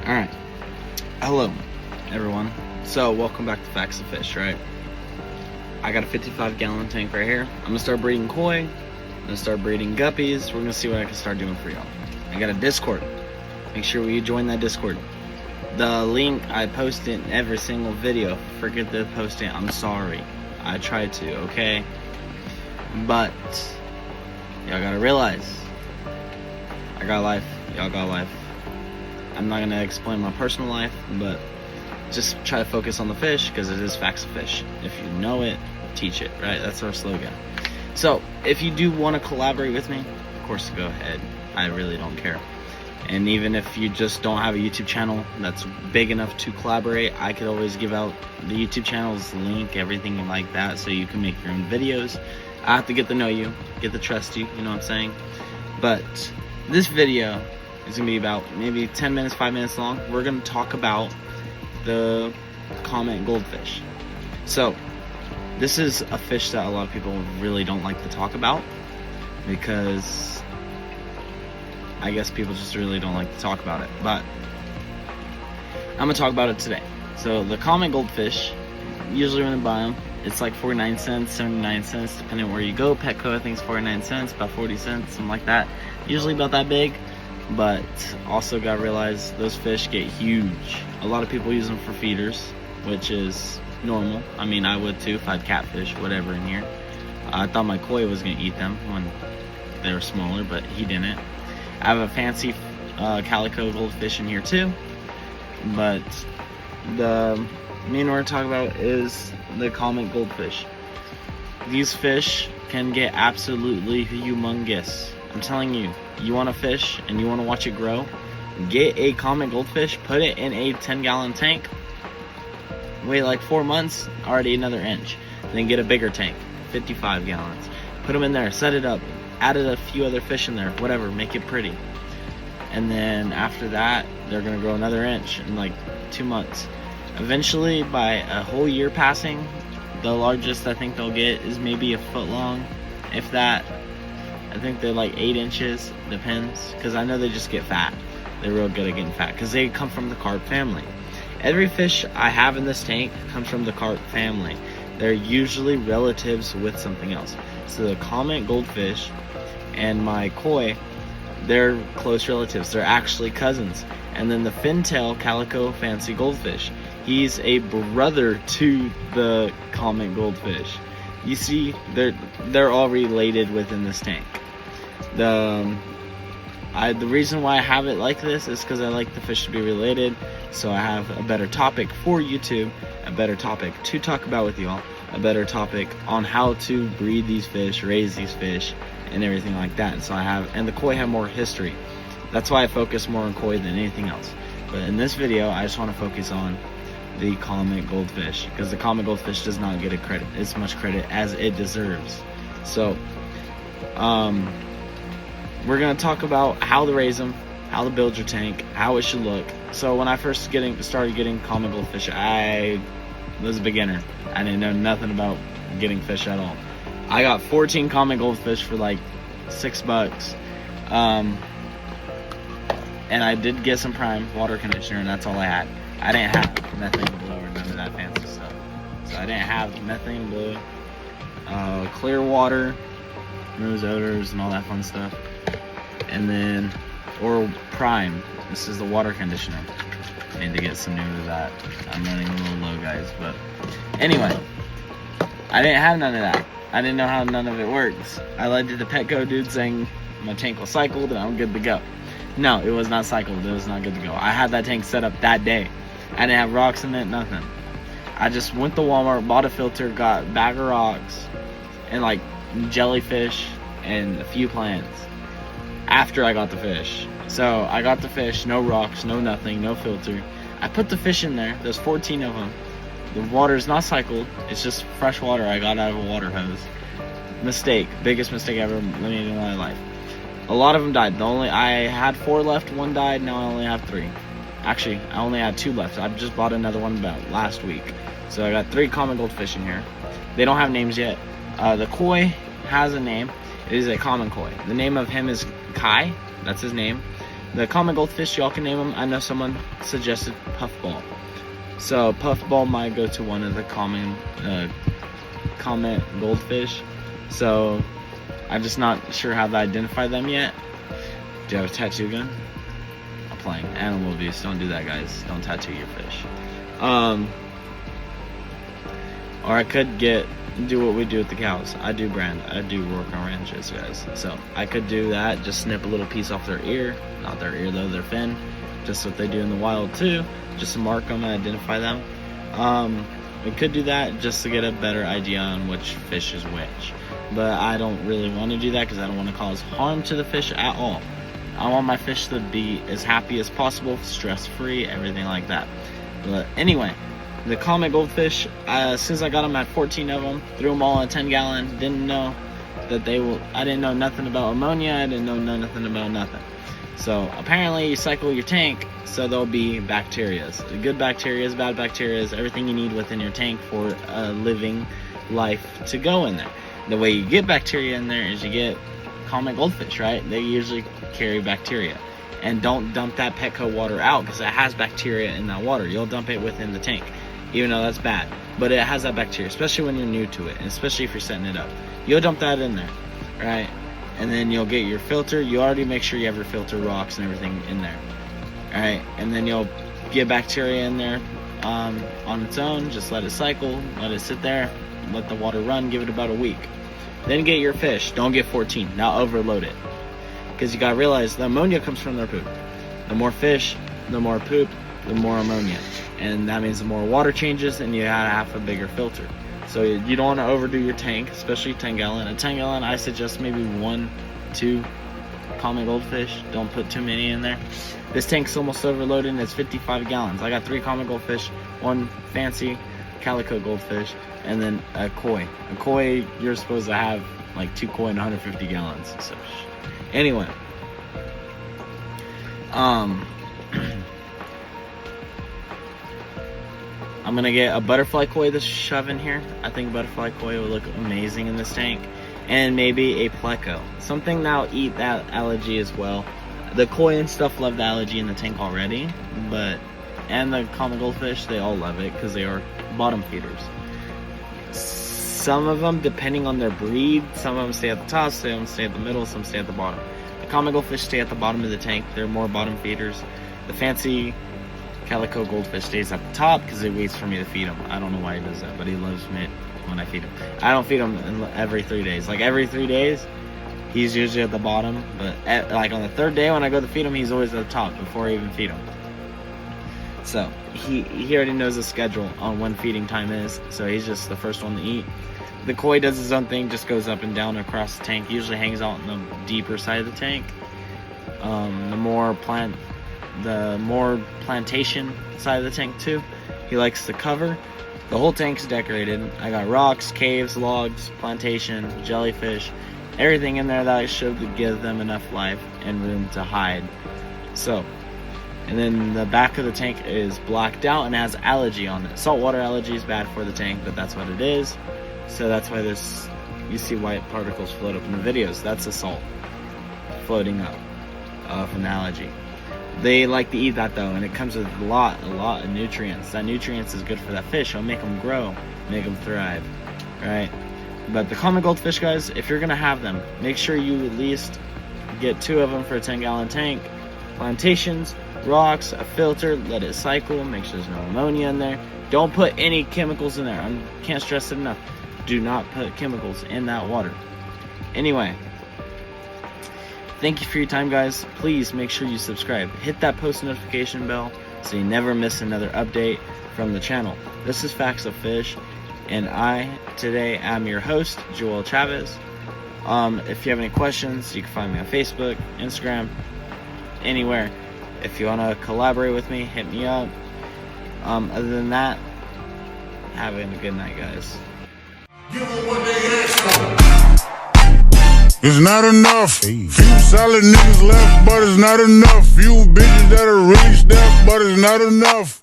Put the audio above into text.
Alright, hello everyone. So welcome back to Facts of Fish, right? I got a 55-gallon tank right here. I'm gonna start breeding koi, I'm gonna start breeding guppies. We're gonna see what I can start doing for y'all. I got a Discord. Make sure you join that Discord. The link I post in every single video. Forget to post it, I'm sorry. I tried to, okay? But y'all gotta realize I got life, y'all got life. I'm not gonna explain my personal life, but just try to focus on the fish, because it is Facts of Fish. If you know it, teach it, right? That's our slogan. So if you do want to collaborate with me, of course, go ahead. I really don't care. And even if you just don't have a YouTube channel that's big enough to collaborate, I could always give out the YouTube channel's link, everything like that, so you can make your own videos. I have to get to know you, get to trust you, you know what I'm saying? But this video is gonna be about maybe 10 minutes, 5 minutes long. We're gonna talk about the comet goldfish. So this is a fish that a lot of people really don't like to talk about, because I guess people just really don't like to talk about it, but I'm gonna talk about it today. So the comet goldfish, usually when I buy them, it's like 49 cents, 79 cents, depending on where you go. Petco, I think, is 49 cents, about 40 cents, something like that. Usually about that big. But also gotta realize those fish get huge. A lot of people use them for feeders, which is normal. I mean, I would too if I had catfish, whatever in here. I thought my koi was gonna eat them when they were smaller, but he didn't. I have a fancy calico goldfish in here too. But the main one we're talking about is the comet goldfish. These fish can get absolutely humongous. I'm telling you, you want a fish and you want to watch it grow, get a comet goldfish, put it in a 10-gallon tank, wait like 4 months, already another inch. Then get a bigger tank, 55 gallons, put them in there, set it up, added a few other fish in there, whatever, make it pretty. And then after that, they're gonna grow another inch in like 2 months. Eventually, by a whole year passing, the largest I think they'll get is maybe a foot long, if that. I think they're like 8 inches, depends, because I know they just get fat. They're real good at getting fat, because they come from the carp family. Every fish I have in this tank comes from the carp family. They're usually relatives with something else. So the comet goldfish and my koi, they're close relatives. They're actually cousins. And then the fintail calico fancy goldfish, he's a brother to the comet goldfish. You see, they're all related within this tank. The reason why I have it like this is because I like the fish to be related, so I have a better topic for YouTube, a better topic to talk about with y'all, a better topic on how to breed these fish, raise these fish, and everything like that. So and the koi have more history. That's why I focus more on koi than anything else. But in this video, I just want to focus on the comet goldfish, because the comet goldfish does not get as much credit as it deserves. So we're going to talk about how to raise them, how to build your tank, how it should look. So when I first started getting comet goldfish, I was a beginner. I didn't know nothing about getting fish at all. I got 14 comet goldfish for like $6. And I did get some prime water conditioner, and that's all I had. I didn't have methane blue or none of that fancy stuff. So I didn't have methane blue, clear water, removes odors and all that fun stuff. And then, or prime. This is the water conditioner. I need to get some new of that. I'm running a little low, guys. But anyway, I didn't have none of that. I didn't know how none of it works. I lied to the Petco dude saying my tank was cycled and I'm good to go. No, it was not cycled. It was not good to go. I had that tank set up that day. I didn't have rocks in it, nothing. I just went to Walmart, bought a filter, got a bag of rocks, and like jellyfish and a few plants after I got the fish. So I got the fish, no rocks, no nothing, no filter. I put the fish in there. There's 14 of them. The water's not cycled. It's just fresh water I got out of a water hose. Mistake. Biggest mistake I ever made in my life. A lot of them died. I had 4 left, 1 died, now I only have 3. Actually, I only had 2 left. I just bought another one about last week. So I got 3 common goldfish in here. They don't have names yet. The koi has a name. It is a common koi. The name of him is Kai. That's his name. The common goldfish, y'all can name them. I know someone suggested puffball. So puffball might go to one of the common comet goldfish. So I'm just not sure how to identify them yet. Do you have a tattoo gun? I'm playing. Animal abuse. Don't do that, guys. Don't tattoo your fish. Or I could do what we do with the cows. I do work on ranches, guys. So I could do that, just snip a little piece off their ear. Not their ear though, their fin. Just what they do in the wild too. Just to mark them and identify them. We could do that just to get a better idea on which fish is which. But I don't really want to do that because I don't want to cause harm to the fish at all. I want my fish to be as happy as possible, stress-free, everything like that. But anyway, the comet goldfish, as soon as I got them, I had 14 of them, threw them all in a 10-gallon, didn't know that I didn't know nothing about ammonia, I didn't know nothing about nothing. So apparently you cycle your tank so there'll be bacterias. Good bacterias, bad bacterias, everything you need within your tank for a living life to go in there. The way you get bacteria in there is you get comet goldfish, right? They usually carry bacteria. And don't dump that Petco water out because it has bacteria in that water. You'll dump it within the tank, even though that's bad. But it has that bacteria, especially when you're new to it, and especially if you're setting it up. You'll dump that in there, right? And then you'll get your filter. You already make sure you have your filter rocks and everything in there, all right? And then you'll get bacteria in there on its own. Just let it cycle, let it sit there, let the water run, give it about a week. Then get your fish. Don't get 14. Now overload it. Because you gotta realize the ammonia comes from their poop. The more fish, the more poop, the more ammonia. And that means the more water changes and you gotta have a bigger filter. So you don't want to overdo your tank, especially 10-gallon. A 10-gallon, I suggest maybe 1-2 common goldfish. Don't put too many in there. This tank's almost overloaded and it's 55 gallons. I got 3 common goldfish, 1 fancy calico goldfish, and then a koi. A koi, you're supposed to have like 2 koi and 150 gallons. So anyway, I'm gonna get a butterfly koi to shove in here. I think butterfly koi will look amazing in this tank. And maybe a pleco. Something that'll eat that algae as well. The koi and stuff love the algae in the tank already, and the common goldfish, they all love it because they are bottom feeders. Some of them, depending on their breed, some of them stay at the top, some of them stay at the middle, some stay at the bottom. The common goldfish stay at the bottom of the tank. They're more bottom feeders. The fancy calico goldfish stays at the top because he waits for me to feed him. I don't know why he does that, but he loves me when I feed him. I don't feed him every 3 days. Like every 3 days, he's usually at the bottom. But like on the 3rd day when I go to feed him, he's always at the top before I even feed him. So he already knows the schedule on when feeding time is. So he's just the first one to eat. The koi does his own thing, just goes up and down across the tank. Usually hangs out in the deeper side of the tank. The more plantation side of the tank too. He likes to cover. The whole tank's decorated. I got rocks, caves, logs, plantation, jellyfish, everything in there that I should give them enough life and room to hide. So, and then the back of the tank is blacked out and has algae on it. Saltwater algae is bad for the tank, but that's what it is. So that's why you see white particles float up in the videos. That's the salt floating up from the algae. They like to eat that though, and it comes with a lot of nutrients. That nutrients is good for that fish. It'll make them grow, make them thrive, right? But the common goldfish, guys, if you're gonna have them, make sure you at least get 2 of them for a 10-gallon tank. Plantations, rocks, a filter, let it cycle, make sure there's no ammonia in there. Don't put any chemicals in there. I can't stress it enough. Do not put chemicals in that water. Anyway, thank you for your time, guys. Please make sure you subscribe. Hit that post notification bell so you never miss another update from the channel. This is Facts of Fish, and I today am your host, Joel Chavez. If you have any questions, you can find me on Facebook, Instagram, anywhere. If you want to collaborate with me, hit me up. Other than that, having a good night, guys. Give them what they ask for. It's not enough. Few solid niggas left, but it's not enough. Few bitches that'll really step, but it's not enough.